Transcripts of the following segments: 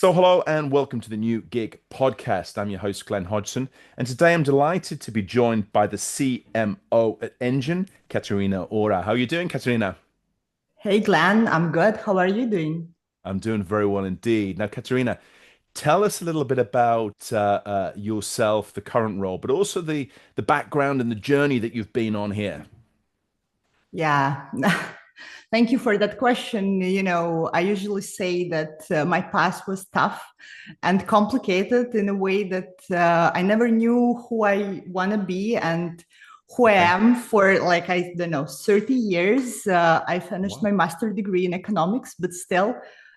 So, hello and welcome to the New Gig Podcast. I'm your host, Glenn Hodgson, and today I'm delighted to be joined by the CMO at Engine, Katerina Ohra. How are you doing, Katerina? Hey Glenn, I'm good. How are you doing? I'm doing very well indeed. Now, Katerina, tell us a little bit about yourself, the current role, but also the background and the journey that you've been on here. Yeah, thank you for that question. I usually say that my past was tough and complicated in a way that I never knew who I want to be and who I Okay. am for, like, I don't know, 30 years. I finished Wow. my master degree in economics, but still,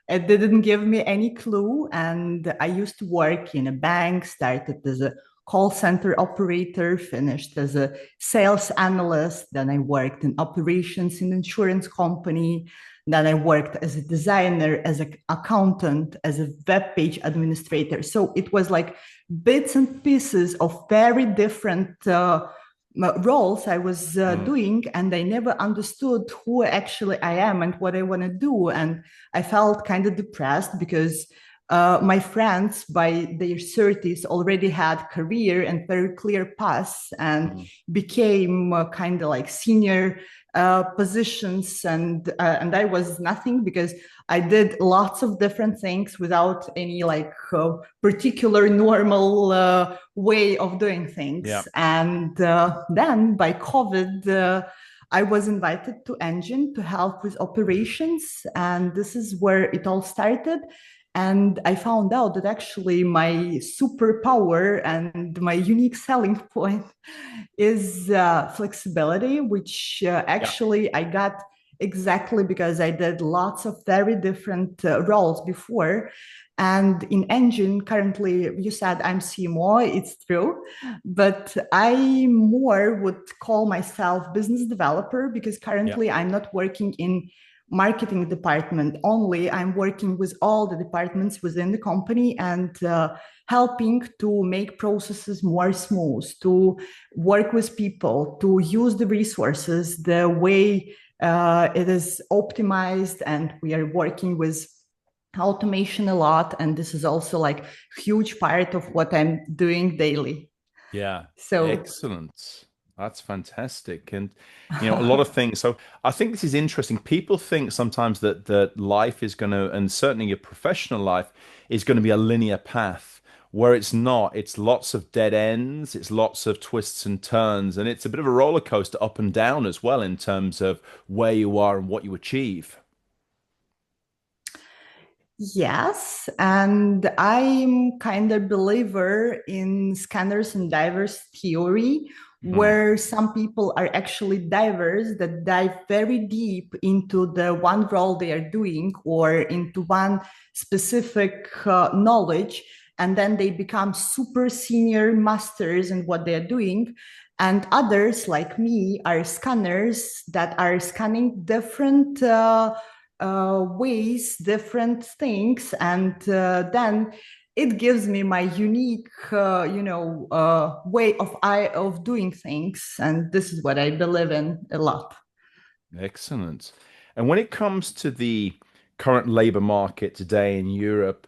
it didn't give me any clue. And I used to work in a bank, started as a call center operator, finished as a sales analyst. Then I worked in operations in insurance company. Then I worked as a designer, as an accountant, as a web page administrator. So it was like bits and pieces of very different roles I was Mm, doing, and I never understood who actually I am and what I want to do. And I felt kind of depressed because my friends by their 30s already had career and very clear paths and mm. became kind of like senior positions, and I was nothing because I did lots of different things without any like particular normal way of doing Yeah. things. And then by COVID, I was invited to Engine to help with operations, and this is where it all started. And I found out that actually my superpower and my unique selling point is flexibility, which Yeah. actually I got exactly because I did lots of very different roles before. And in Engine, currently, you said I'm CMO, it's true, but I more would call myself business developer because Yeah. currently I'm not working in marketing department only. I'm working with all the departments within the company and helping to make processes more smooth, to work with people, to use the resources the way it is optimized. And we are working with automation a lot. And this is also like huge part of what I'm doing daily. Yeah, So excellent. That's fantastic. And a lot of things. So I think this is interesting. People think sometimes that life is going to, and certainly your professional life is going to be a linear path, where it's not. It's lots of dead ends, it's lots of twists and turns, and it's a bit of a roller coaster up and down as well in terms of where you are and what you achieve. yes, and I'm kind of believer in scanners and divers theory, Hmm. where some people are actually divers that dive very deep into the one role they are doing or into one specific knowledge, and then they become super senior masters in what they are doing. And others, like me, are scanners that are scanning different ways, different things, and then it gives me my unique, way of doing things, and this is what I believe in a lot. Excellent. And when it comes to the current labor market today in Europe,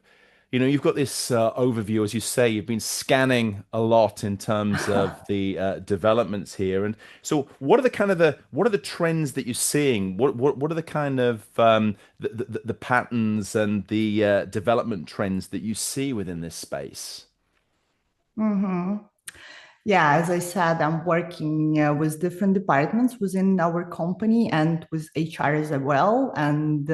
you've got this overview, as you say, you've been scanning a lot in terms of the developments here. And so, what are the what are the trends that you're seeing? What are the kind of the patterns and the development trends that you see within this space? Mhm. Yeah, as I said, I'm working with different departments within our company and with HR as well, and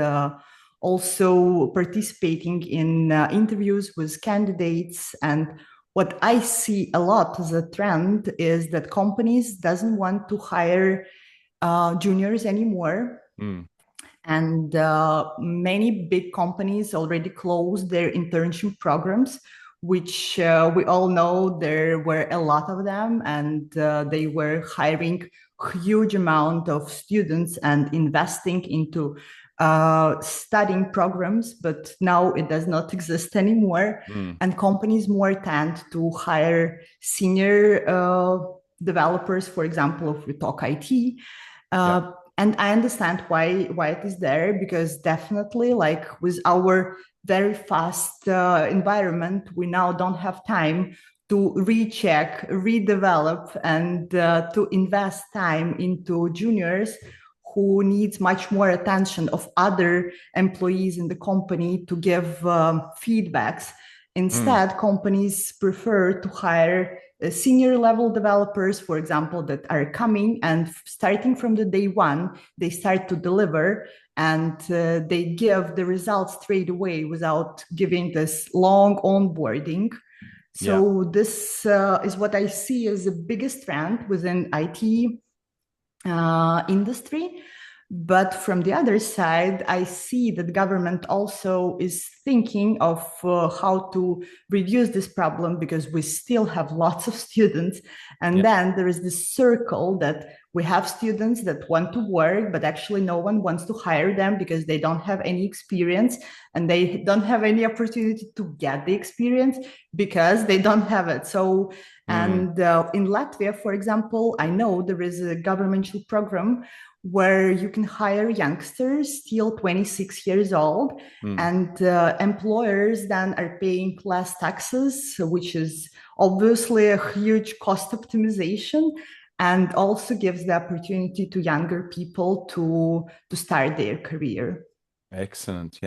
also participating in interviews with candidates. And what I see a lot as a trend is that companies doesn't want to hire juniors anymore, Mm, and many big companies already closed their internship programs, which we all know there were a lot of them, and they were hiring huge amount of students and investing into studying programs, but now it does not exist anymore. mm, And companies more tend to hire senior developers, for example, if we talk IT, yeah, And I understand why it is there, because definitely, like with our very fast environment, we now don't have time to recheck, redevelop, and to invest time into juniors who needs much more attention of other employees in the company to give feedbacks. Mm, Instead, companies prefer to hire senior level developers, for example, that are coming and starting from the day one, they start to deliver, and they give the results straight away without giving this long onboarding. yeah. So this is what I see as the biggest trend within IT industry. But from the other side, I see that government also is thinking of how to reduce this problem, because we still have lots of students. And Yeah. then there is this circle that we have students that want to work, but actually no one wants to hire them because they don't have any experience, and they don't have any opportunity to get the experience because they don't have it. So Mm, and in Latvia, for example, I know there is a governmental program where you can hire youngsters till 26 years old, mm. and employers then are paying less taxes, which is obviously a huge cost optimization, and also gives the opportunity to younger people to start their career. Excellent.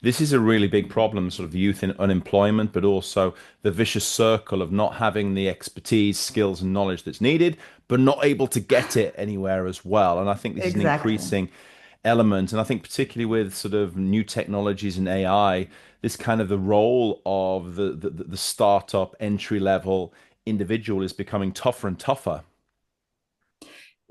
This is a really big problem, sort of youth in unemployment, but also the vicious circle of not having the expertise, skills, and knowledge that's needed, but not able to get it anywhere as well. And I think this is an Exactly. increasing element. And I think particularly with sort of new technologies and AI, this kind of the role of the startup entry level individual is becoming tougher and tougher.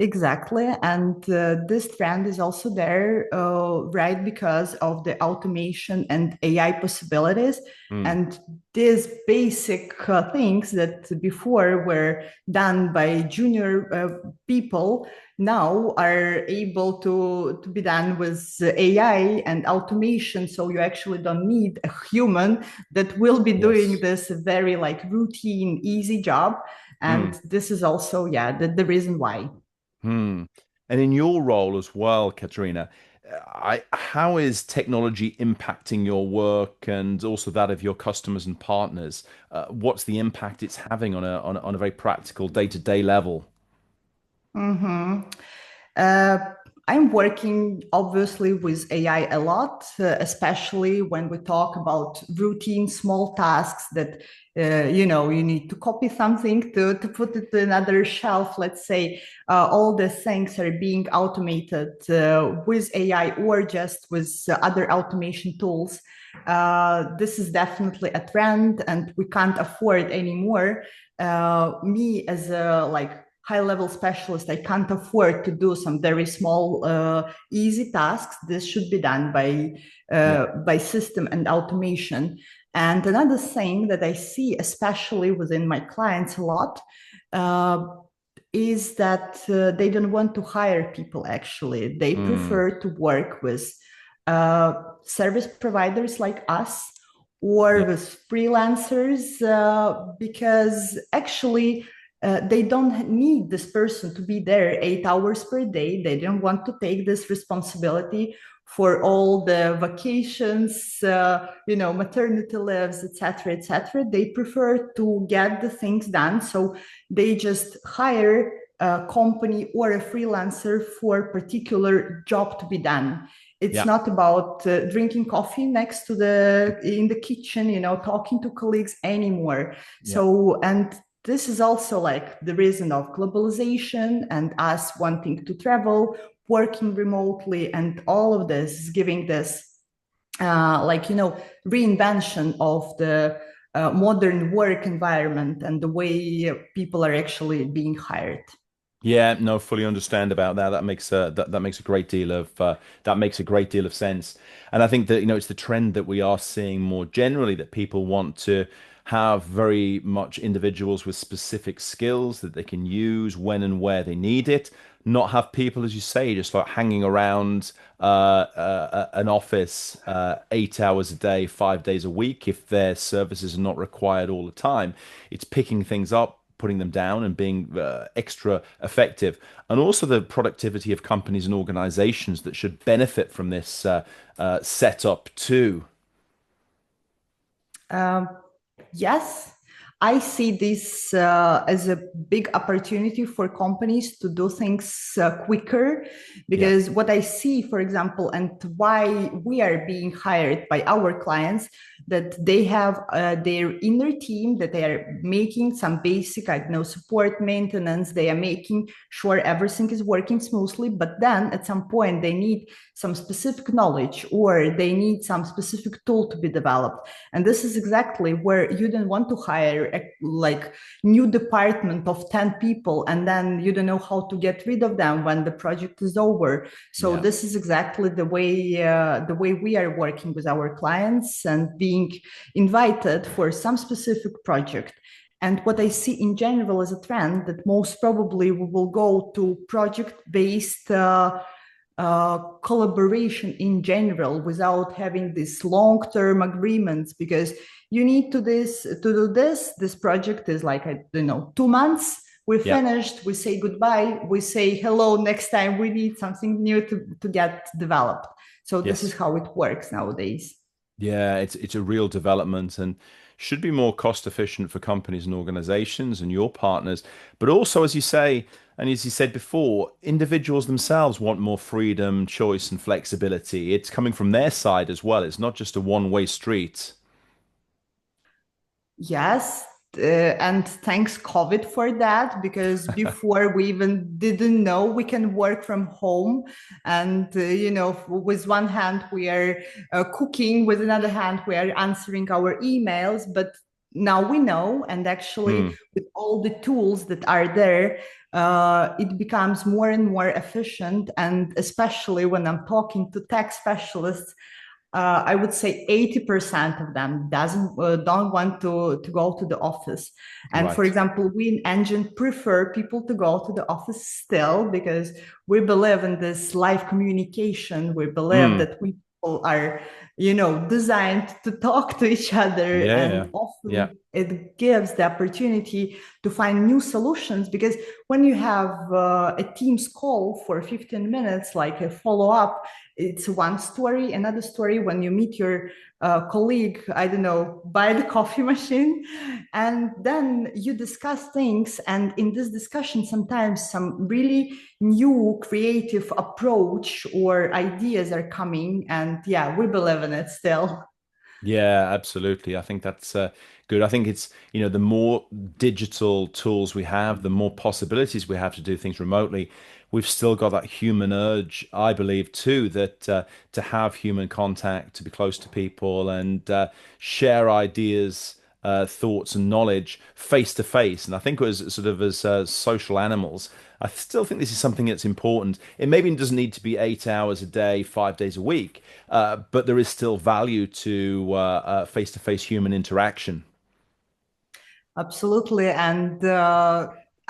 Exactly. And this trend is also there, right, because of the automation and AI possibilities. Mm, And these basic things that before were done by junior people now are able to be done with AI and automation. So you actually don't need a human that will be doing yes. this very like routine, easy job. Mm. And this is also, yeah, the reason why. Hmm. And in your role as well, Katerina, how is technology impacting your work and also that of your customers and partners? What's the impact it's having on on a very practical day-to-day level? Mhm. Uh, I'm working obviously with AI a lot, especially when we talk about routine small tasks that you need to copy something to put it to another shelf. Let's say all the things are being automated with AI or just with other automation tools. This is definitely a trend, and we can't afford anymore. Me as a like high level specialist, I can't afford to do some very small, easy tasks. This should be done Yeah. by system and automation. And another thing that I see, especially within my clients a lot, uh, is that they don't want to hire people actually. They Hmm. prefer to work with service providers like us or Yeah. with freelancers because actually they don't need this person to be there 8 hours per day. They don't want to take this responsibility for all the vacations, maternity leaves, etc., etc. They prefer to get the things done, so they just hire a company or a freelancer for a particular job to be done. It's Yeah. not about drinking coffee next to the in the kitchen, talking to colleagues anymore. Yeah. So, and this is also like the reason of globalization and us wanting to travel, working remotely, and all of this is giving this reinvention of the modern work environment and the way people are actually being hired. Yeah, no, fully understand about that. That makes a great deal of that makes a great deal of sense. And I think that it's the trend that we are seeing more generally that people want to have very much individuals with specific skills that they can use when and where they need it, not have people, as you say, just like hanging around an office 8 hours a day, 5 days a week if their services are not required all the time. It's picking things up, putting them down and being extra effective, and also the productivity of companies and organizations that should benefit from this setup too. Um, yes, I see this as a big opportunity for companies to do things quicker. Yeah, Because what I see, for example, and why we are being hired by our clients, that they have their inner team, that they are making some basic, I don't know, support maintenance. They are making sure everything is working smoothly. But then at some point, they need some specific knowledge or they need some specific tool to be developed. And this is exactly where you don't want to hire a like new department of 10 people and then you don't know how to get rid of them when the project is over. So yeah, this is exactly the way we are working with our clients and being invited for some specific project. And what I see in general as a trend that most probably we will go to project based collaboration in general without having these long-term agreements, because you need to do this project is like, I don't know, 2 months, we're yeah. finished, we say goodbye, we say hello next time we need something new to get developed. So this is Yes. how it works nowadays. Yeah, it's a real development and should be more cost efficient for companies and organizations and your partners. But also, as you say, and as you said before, individuals themselves want more freedom, choice, and flexibility. It's coming from their side as well. It's not just a one-way street. Yes, and thanks COVID for that, because before we even didn't know we can work from home, and with one hand we are cooking, with another hand we are answering our emails. But now we know, and actually Hmm. with all the tools that are there, it becomes more and more efficient. And especially when I'm talking to tech specialists, I would say 80% of them don't want to go to the office. And for Right. example, we in Engine prefer people to go to the office still, because we believe in this live communication. We believe Hmm. that we people are, designed to talk to each other, Yeah, and yeah, yeah, often it gives the opportunity to find new solutions. Because when you have a Teams call for 15 minutes, like a follow up, it's one story. Another story when you meet your colleague, I don't know, by the coffee machine, and then you discuss things. And in this discussion, sometimes some really new creative approach or ideas are coming. And yeah, we believe in it still. yeah, absolutely. I think that's good. I think it's, the more digital tools we have, the more possibilities we have to do things remotely. We've still got that human urge, I believe, too, that to have human contact, to be close to people and share ideas, thoughts, and knowledge face to face. And I think as sort of as social animals, I still think this is something that's important. It maybe doesn't need to be 8 hours a day, 5 days a week, but there is still value to face to face human interaction. Absolutely. And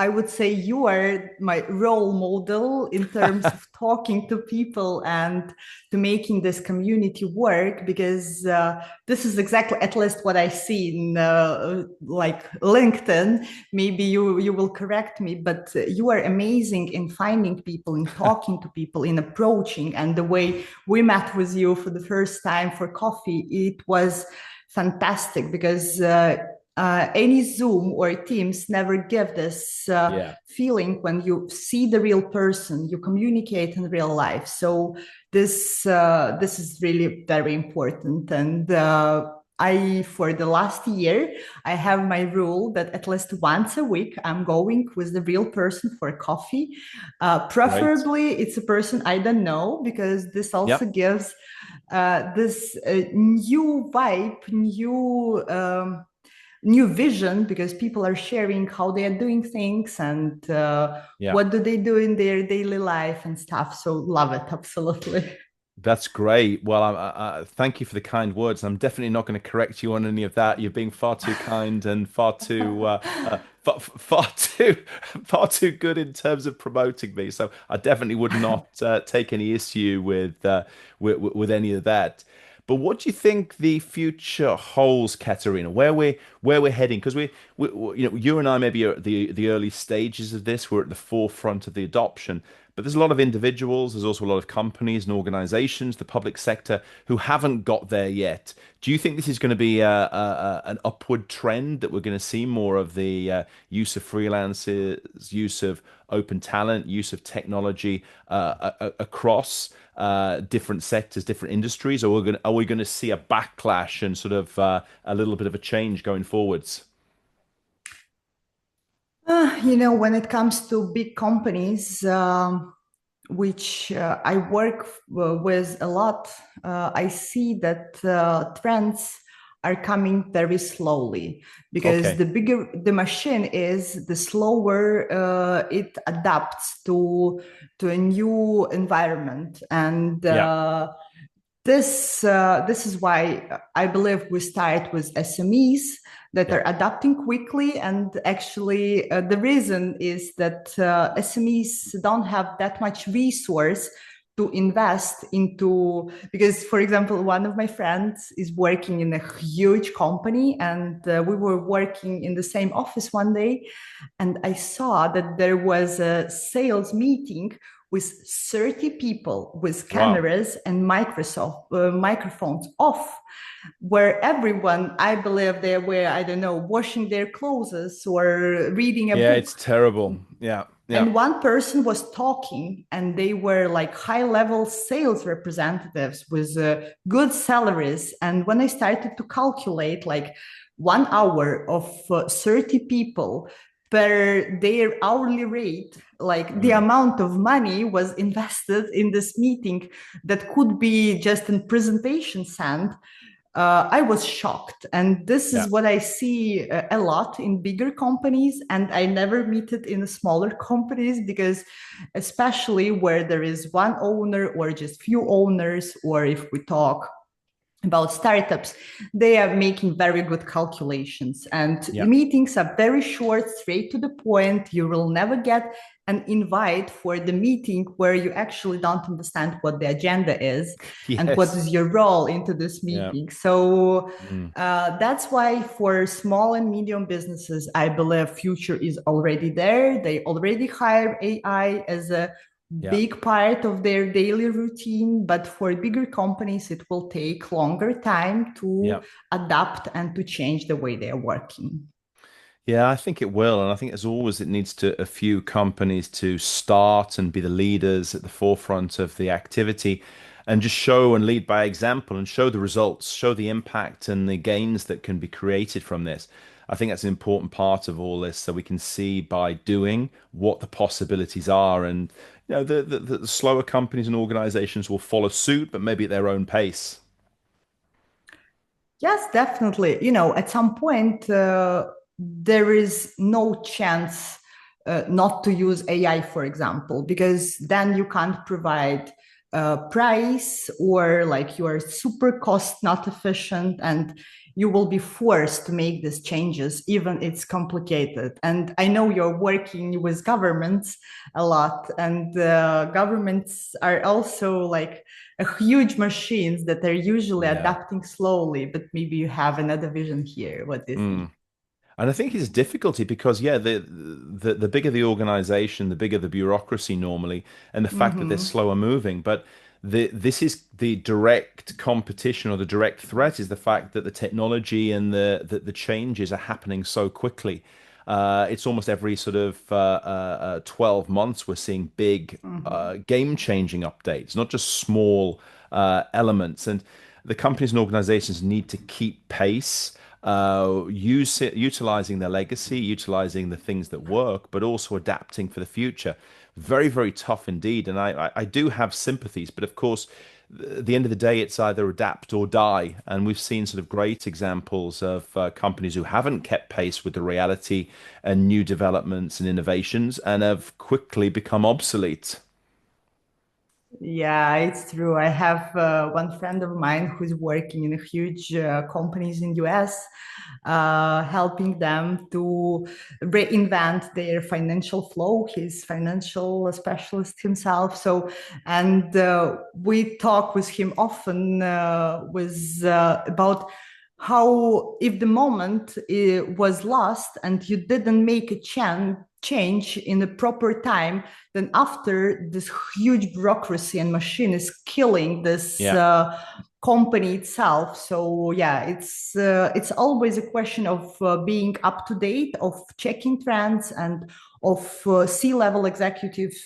I would say you are my role model in terms of talking to people and to making this community work, because this is exactly at least what I see in like LinkedIn. Maybe you will correct me, but you are amazing in finding people, in talking to people, in approaching. And the way we met with you for the first time for coffee, it was fantastic, because any Zoom or Teams never give this Yeah. feeling when you see the real person, you communicate in real life. So this is really very important. And I, for the last year, I have my rule that at least once a week I'm going with the real person for coffee. Great. Preferably, it's a person I don't know, because this also Yep. gives this new vibe, new vision, because people are sharing how they are doing things and Yeah. what do they do in their daily life and stuff. So love it, absolutely. That's great. Well, thank you for the kind words. I'm definitely not going to correct you on any of that. You're being far too kind and far too, far too, far too good in terms of promoting me. So I definitely would not take any issue with any of that. But what do you think the future holds, Katerina? Where we're heading? Because you know, you and I maybe are at the early stages of this. We're at the forefront of the adoption. But there's a lot of individuals, there's also a lot of companies and organizations, the public sector, who haven't got there yet. Do you think this is going to be an upward trend that we're going to see more of the use of freelancers, use of open talent, use of technology across different sectors, different industries, or are we going to see a backlash and sort of a little bit of a change going forwards? When it comes to big companies, which I work with a lot, I see that trends are coming very slowly because Okay. the bigger the machine is, the slower it adapts to a new environment. And Yeah. this is why I believe we start with SMEs that Yeah. are adapting quickly. And actually, the reason is that SMEs don't have that much resource to invest into, because for example, one of my friends is working in a huge company, and we were working in the same office one day, and I saw that there was a sales meeting with 30 people with Wow. cameras and microphones off, where everyone, I believe, they were, I don't know, washing their clothes or reading a Yeah, it's book. terrible. Yeah. Yeah. And one person was talking, and they were like high level sales representatives with good salaries. And when I started to calculate like 1 hour of 30 people per their hourly rate, like the Mm. amount of money was invested in this meeting that could be just a presentation sent, I was shocked. And this Yeah. is what I see a lot in bigger companies. And I never meet it in smaller companies because, especially where there is one owner or just few owners, or if we talk about startups, they are making very good calculations. And the Yeah. meetings are very short, straight to the point. You will never get an invite for the meeting where you actually don't understand what the agenda is and what Yes. is your role into this Yeah. meeting. So Mm. that's why for small and medium businesses, I believe future is already there. They already hire AI as a Yeah. big part of their daily routine, but for bigger companies it will take longer time to Yeah. adapt and to change the way they are working. Yeah, I think it will. And I think as always, it needs to a few companies to start and be the leaders at the forefront of the activity and just show and lead by example and show the results, show the impact and the gains that can be created from this. I think that's an important part of all this so we can see by doing what the possibilities are. And you know, the slower companies and organizations will follow suit, but maybe at their own pace. Yes, definitely. At some point, there is no chance not to use AI, for example, because then you can't provide price, or like you are super cost not efficient, and you will be forced to make these changes, even it's complicated. And I know you're working with governments a lot, and governments are also like huge machines that are usually Yeah. adapting slowly, but maybe you have another vision here. What do you think? Mm. And I think it's difficulty because yeah, the bigger the organization, the bigger the bureaucracy normally, and the fact that they're Mm-hmm. slower moving. But this is the direct competition or the direct threat is the fact that the technology and the changes are happening so quickly. It's almost every sort of 12 months we're seeing big Mm-hmm. game-changing updates, not just small elements. And the companies and organizations need to keep pace, utilizing their legacy, utilizing the things that work, but also adapting for the future. Very, very tough indeed. And I do have sympathies, but of course, at the end of the day, it's either adapt or die. And we've seen sort of great examples of companies who haven't kept pace with the reality and new developments and innovations and have quickly become obsolete. Yeah, it's true. I have one friend of mine who's working in huge companies in US, helping them to reinvent their financial flow. He's financial specialist himself. So, and we talk with him often about how if the moment was lost and you didn't make a change in the proper time, then after this huge bureaucracy and machine is killing this Yeah. company itself. So yeah, it's always a question of being up to date, of checking trends, and of C-level executives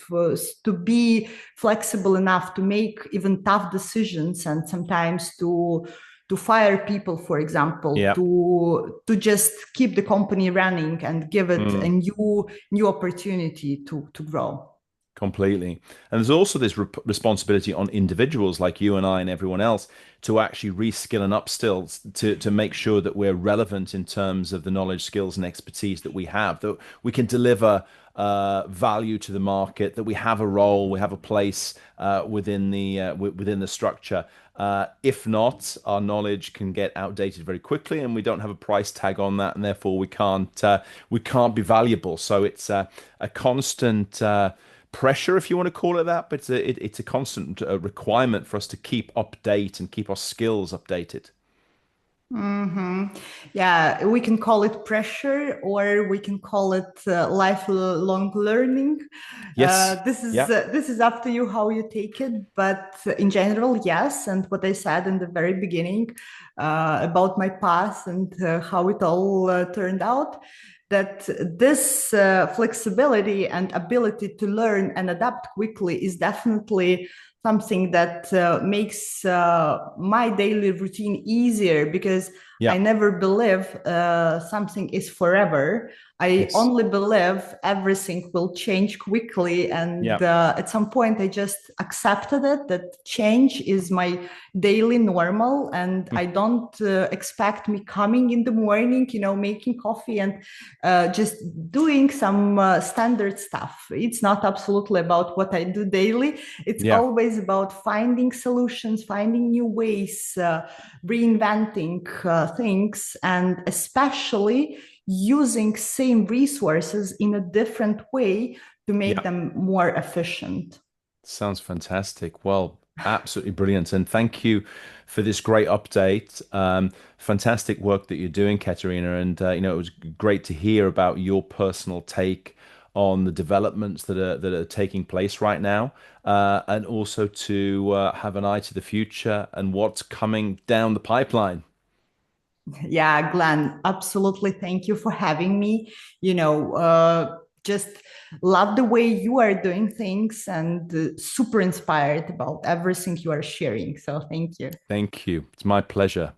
to be flexible enough to make even tough decisions, and sometimes to fire people, for example, Yeah. to just keep the company running and give it a Mm. new opportunity to grow. Completely. And there's also this responsibility on individuals like you and I and everyone else to actually reskill and upskill to make sure that we're relevant in terms of the knowledge, skills, and expertise that we have, that we can deliver value to the market, that we have a role, we have a place within the structure. If not, our knowledge can get outdated very quickly, and we don't have a price tag on that, and therefore we can't be valuable. So it's a constant pressure, if you want to call it that, but it's a constant requirement for us to keep update and keep our skills updated. Mm-hmm. Yeah, we can call it pressure, or we can call it lifelong learning. Yes. Yeah. This is up to you how you take it. But in general, yes. And what I said in the very beginning about my past and how it all turned out, that this flexibility and ability to learn and adapt quickly is definitely something that makes my daily routine easier, because I Yeah. never believe something is forever. I Yes. only believe everything will change quickly. And Yeah. at some point, I just accepted it that change is my daily normal. And Mm. I don't expect me coming in the morning, making coffee and just doing some standard stuff. It's not absolutely about what I do daily. It's Yeah. always about finding solutions, finding new ways, reinventing things, and especially using same resources in a different way to make Yeah. them more efficient. Sounds fantastic. Well, absolutely brilliant. And thank you for this great update. Fantastic work that you're doing, Katerina. And it was great to hear about your personal take on the developments that are taking place right now, and also to have an eye to the future and what's coming down the pipeline. Yeah, Glenn, absolutely. Thank you for having me. Just love the way you are doing things, and super inspired about everything you are sharing. So thank you. Thank you. It's my pleasure.